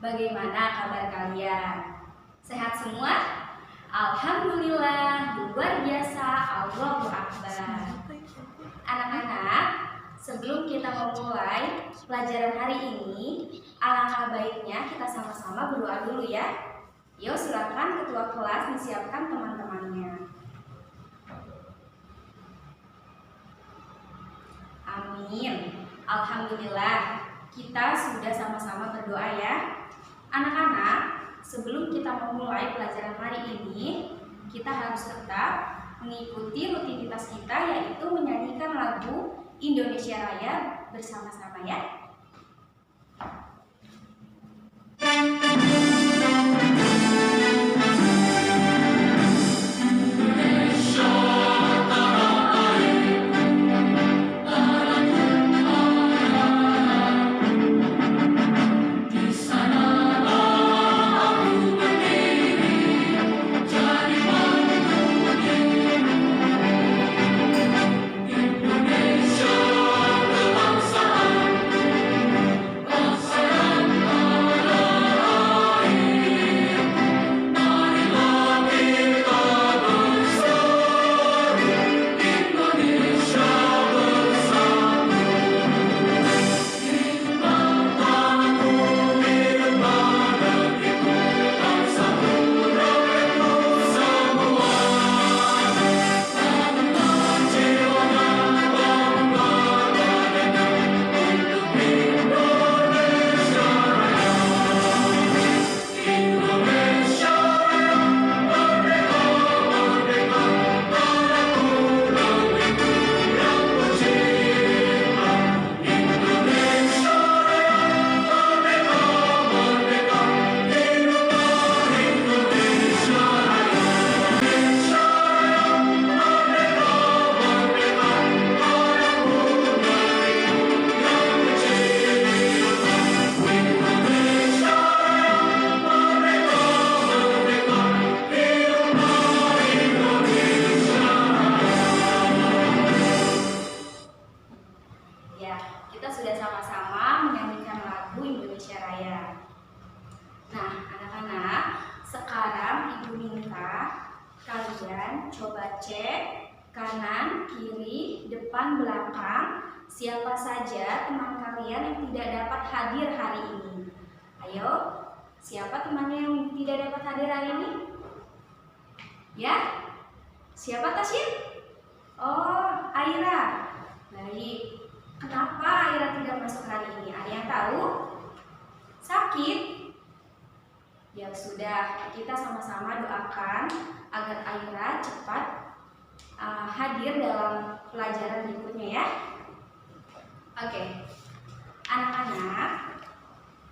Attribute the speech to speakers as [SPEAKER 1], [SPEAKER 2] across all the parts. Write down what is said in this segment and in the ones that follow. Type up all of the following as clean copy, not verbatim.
[SPEAKER 1] Bagaimana kabar kalian? Sehat semua? Alhamdulillah, luar biasa, Allahu Akbar. Anak-anak, sebelum kita memulai pelajaran hari ini, alangkah baiknya kita sama-sama berdoa dulu ya. Yuk silakan ketua kelas disiapkan teman-temannya. Amin. Alhamdulillah, kita sudah sama-sama berdoa ya. Anak-anak, sebelum kita memulai pelajaran hari ini, kita harus tetap mengikuti rutinitas kita, yaitu menyanyikan lagu Indonesia Raya bersama-sama ya. Kita sudah sama-sama menyanyikan lagu Indonesia Raya. Nah, anak-anak, sekarang Ibu minta kalian coba cek kanan, kiri, depan, belakang siapa saja teman kalian yang tidak dapat hadir hari ini. Ayo, siapa temannya yang tidak dapat hadir hari ini? Ya? Siapa Tasya? Oh, Aira. Baik. Kenapa Aira tidak masuk hari ini? Ada yang tahu? Sakit? Ya sudah, kita sama-sama doakan agar Aira cepat hadir dalam pelajaran berikutnya ya. Oke, anak-anak,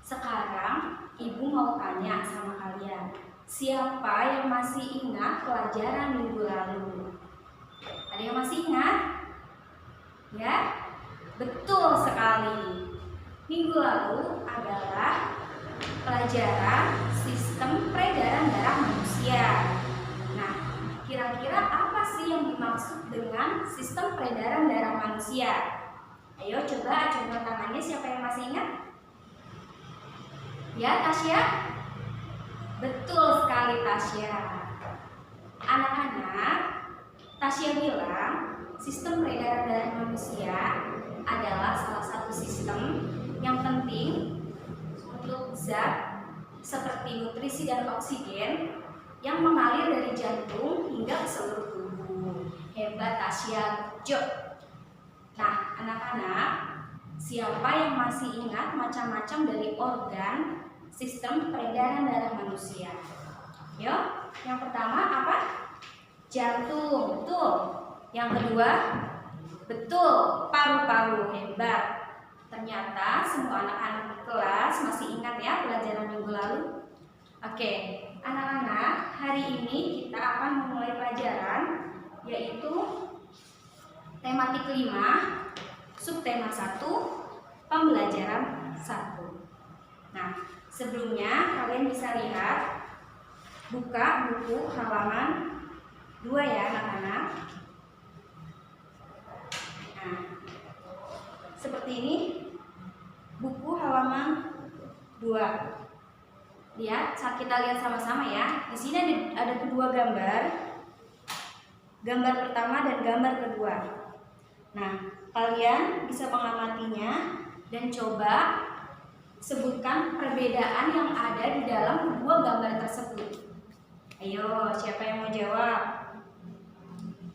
[SPEAKER 1] sekarang Ibu mau tanya sama kalian, siapa yang masih ingat pelajaran minggu lalu? Ada yang masih ingat? Ya? Betul sekali. Minggu lalu adalah pelajaran sistem peredaran darah manusia. Nah, kira-kira apa sih yang dimaksud dengan sistem peredaran darah manusia? Ayo coba acungkan tangannya siapa yang masih ingat? Ya, Tasya? Betul sekali Tasya. Anak-anak, Tasya bilang sistem peredaran darah manusia adalah salah satu sistem yang penting untuk zat seperti nutrisi dan oksigen yang mengalir dari jantung hingga ke seluruh tubuh. Hebat Tasya, Jo. Nah, anak-anak, siapa yang masih ingat macam-macam dari organ sistem peredaran darah manusia? Yo, yang pertama apa? Jantung, betul. Yang kedua, betul, paru-paru. Hebat. Ternyata semua anak-anak di kelas masih ingat ya pelajaran minggu lalu. Oke, anak-anak, hari ini kita akan memulai pelajaran yaitu tematik 5, subtema 1, pembelajaran 1. Nah, sebelumnya kalian bisa lihat, buka buku halaman 2 ya anak-anak. Nah, seperti ini buku halaman 2. Lihat, saat kita lihat sama-sama ya. Di sini ada kedua gambar. Gambar pertama dan gambar kedua. Nah, kalian bisa mengamatinya dan coba sebutkan perbedaan yang ada di dalam kedua gambar tersebut. Ayo, siapa yang mau jawab?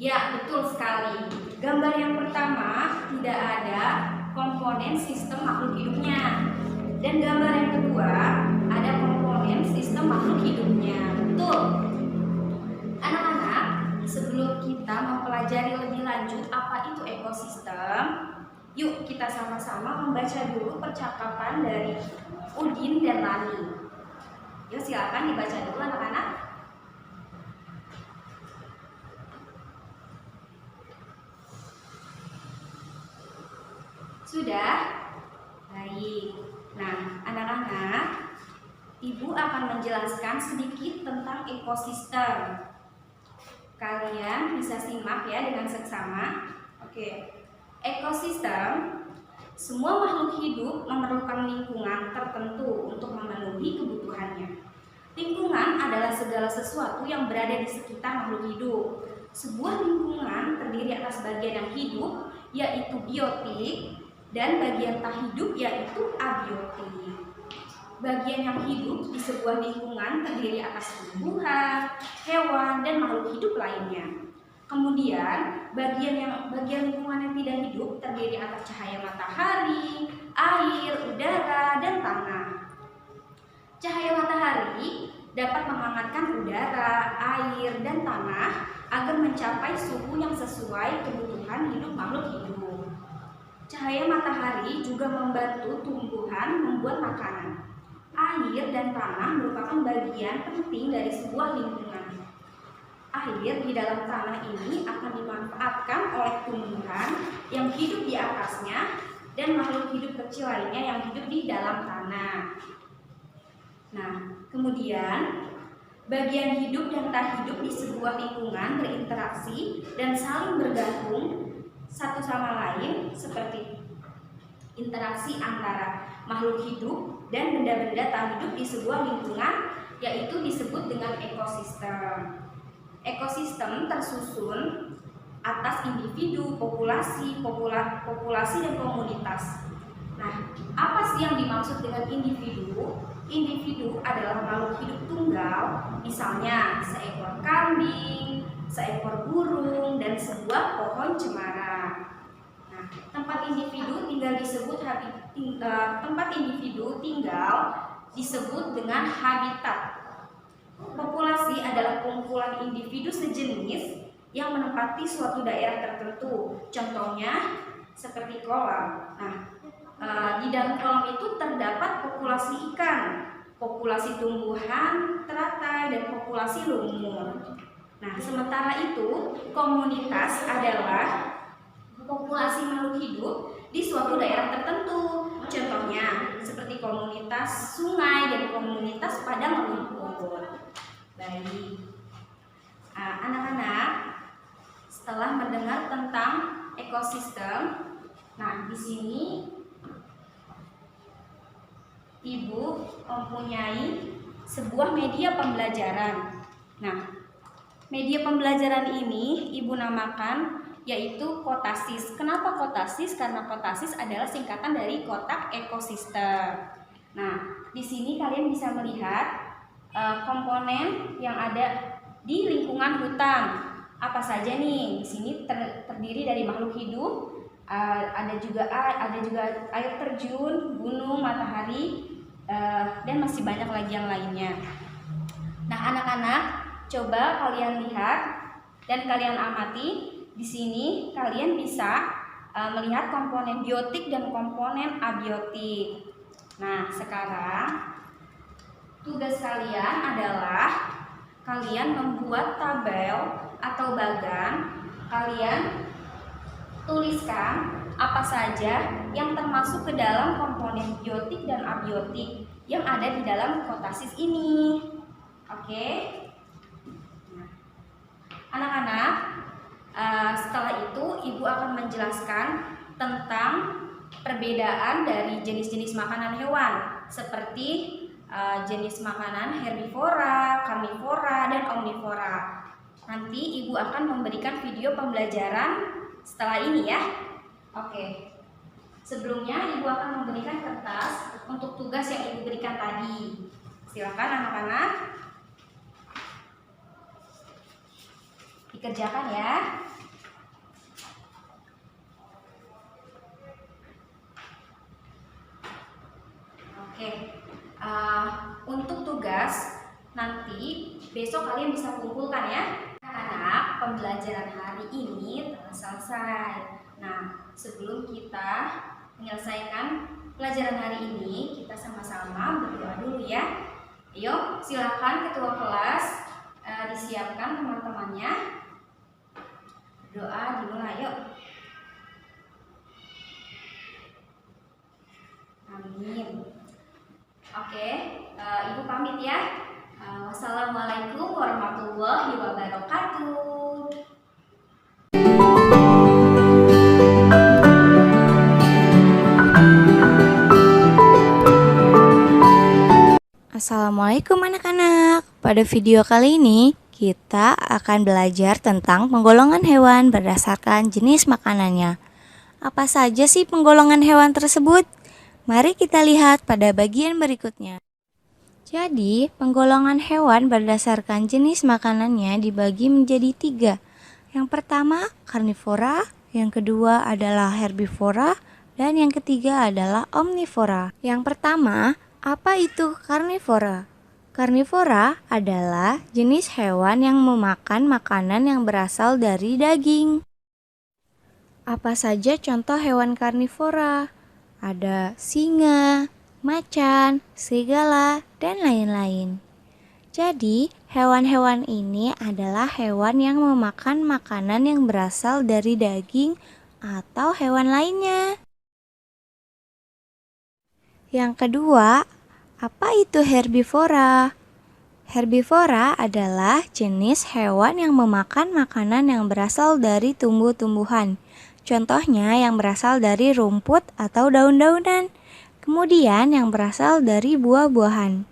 [SPEAKER 1] Ya, betul sekali. Gambar yang pertama tidak ada komponen sistem makhluk hidupnya. Dan gambar yang kedua ada komponen sistem makhluk hidupnya. Betul. Anak-anak, sebelum kita mempelajari lebih lanjut apa itu ekosistem, yuk kita sama-sama membaca dulu percakapan dari Udin dan Lani. Yuk silakan dibaca dulu anak-anak. Sudah? Baik. Nah, anak-anak, Ibu akan menjelaskan sedikit tentang ekosistem. Kalian bisa simak ya dengan seksama. Oke. Ekosistem, semua makhluk hidup memerlukan lingkungan tertentu untuk memenuhi kebutuhannya. Lingkungan adalah segala sesuatu yang berada di sekitar makhluk hidup. Sebuah lingkungan terdiri atas bagian yang hidup, yaitu biotik, dan bagian tak hidup yaitu abiotik. Bagian yang hidup di sebuah lingkungan terdiri atas tumbuhan, hewan, dan makhluk hidup lainnya. Kemudian bagian lingkungan yang tidak hidup terdiri atas cahaya matahari, air, udara, dan tanah. Cahaya matahari dapat menghangatkan udara, air, dan tanah agar mencapai suhu yang sesuai kebutuhan hidup makhluk hidup. Cahaya matahari juga membantu tumbuhan membuat makanan. Air dan tanah merupakan bagian penting dari sebuah lingkungan. Air di dalam tanah ini akan dimanfaatkan oleh tumbuhan yang hidup di atasnya dan makhluk hidup kecil lainnya yang hidup di dalam tanah. Nah, kemudian bagian hidup dan tak hidup di sebuah lingkungan berinteraksi dan saling bergantung satu sama lain, seperti interaksi antara makhluk hidup dan benda-benda tak hidup di sebuah lingkungan, yaitu disebut dengan ekosistem. Ekosistem tersusun atas individu, populasi, dan komunitas. Nah, apa sih yang dimaksud dengan individu? Individu adalah makhluk hidup tunggal, misalnya seekor kambing, seekor burung, dan sebuah pohon cemara. Nah, tempat individu tinggal disebut dengan habitat. Populasi adalah kumpulan individu sejenis yang menempati suatu daerah tertentu. Contohnya seperti kolam. Nah, di dalam kolam itu terdapat populasi ikan, populasi tumbuhan, teratai, dan populasi lumut. Nah, sementara itu komunitas adalah populasi makhluk hidup di suatu daerah tertentu. Contohnya seperti komunitas sungai dan komunitas padang rumput. Baik. Anak-anak, setelah mendengar tentang ekosistem, nah di sini Ibu mempunyai sebuah media pembelajaran. Nah, media pembelajaran ini Ibu namakan yaitu Kotasis. Kenapa Kotasis? Karena Kotasis adalah singkatan dari kotak ekosistem. Nah, di sini kalian bisa melihat komponen yang ada di lingkungan hutan. Apa saja nih? Di sini terdiri dari makhluk hidup, ada juga air terjun, gunung, matahari, dan masih banyak lagi yang lainnya. Nah, anak-anak, coba kalian lihat dan kalian amati. Di sini kalian bisa melihat komponen biotik dan komponen abiotik. Nah, sekarang tugas kalian adalah kalian membuat tabel atau bagan. Kalian tuliskan apa saja yang termasuk ke dalam komponen biotik dan abiotik yang ada di dalam Kotasis ini. Oke? Nah, anak-anak, setelah itu Ibu akan menjelaskan tentang perbedaan dari jenis-jenis makanan hewan seperti jenis makanan herbivora, karnivora, dan omnivora. Nanti Ibu akan memberikan video pembelajaran setelah ini ya. Oke. Sebelumnya Ibu akan memberikan kertas untuk tugas yang Ibu berikan tadi. Silakan anak-anak dikerjakan ya. Oke. Untuk tugas nanti besok kalian bisa kumpulkan ya. Anak-anak, pembelajaran hari ini telah selesai. Nah, sebelum kita menyelesaikan pelajaran hari ini, kita sama-sama berdoa dulu ya. Ayo, silakan ketua kelas disiapkan teman-temannya. Doa dimulai yuk. Amin. Oke, Ibu pamit ya. Wassalamualaikum warahmatullahi wabarakatuh.
[SPEAKER 2] Assalamualaikum anak-anak. Pada video kali ini kita akan belajar tentang penggolongan hewan berdasarkan jenis makanannya. Apa saja sih penggolongan hewan tersebut? Mari kita lihat pada bagian berikutnya. Jadi, penggolongan hewan berdasarkan jenis makanannya dibagi menjadi 3. Yang pertama, karnivora, yang kedua adalah herbivora, dan yang ketiga adalah omnivora. Yang pertama, apa itu karnivora? Karnivora adalah jenis hewan yang memakan makanan yang berasal dari daging. Apa saja contoh hewan karnivora? Ada singa, macan, serigala, dan lain-lain. Jadi, hewan-hewan ini adalah hewan yang memakan makanan yang berasal dari daging atau hewan lainnya. Yang kedua, apa itu herbivora? Herbivora adalah jenis hewan yang memakan makanan yang berasal dari tumbuh-tumbuhan. Contohnya yang berasal dari rumput atau daun-daunan. Kemudian yang berasal dari buah-buahan.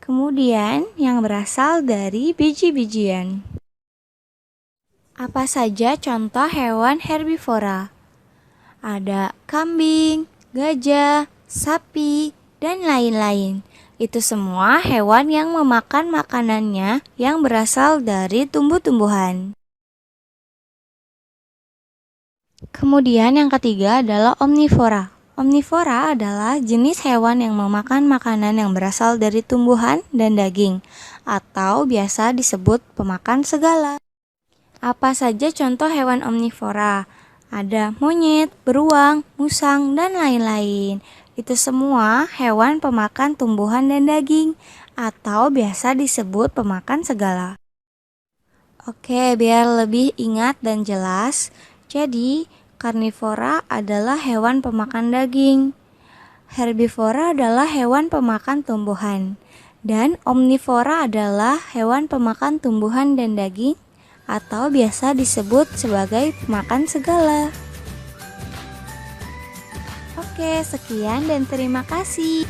[SPEAKER 2] Kemudian yang berasal dari biji-bijian. Apa saja contoh hewan herbivora? Ada kambing, gajah, sapi, dan lain-lain. Itu semua hewan yang memakan makanannya yang berasal dari tumbuh-tumbuhan. Kemudian yang ketiga adalah omnivora. Omnivora adalah jenis hewan yang memakan makanan yang berasal dari tumbuhan dan daging, atau biasa disebut pemakan segala. Apa saja contoh hewan omnivora? Ada monyet, beruang, musang, dan lain-lain. Itu semua hewan pemakan tumbuhan dan daging, atau biasa disebut pemakan segala. Oke, biar lebih ingat dan jelas, jadi karnivora adalah hewan pemakan daging, herbivora adalah hewan pemakan tumbuhan, dan omnivora adalah hewan pemakan tumbuhan dan daging, atau biasa disebut sebagai pemakan segala. Oke, sekian dan terima kasih.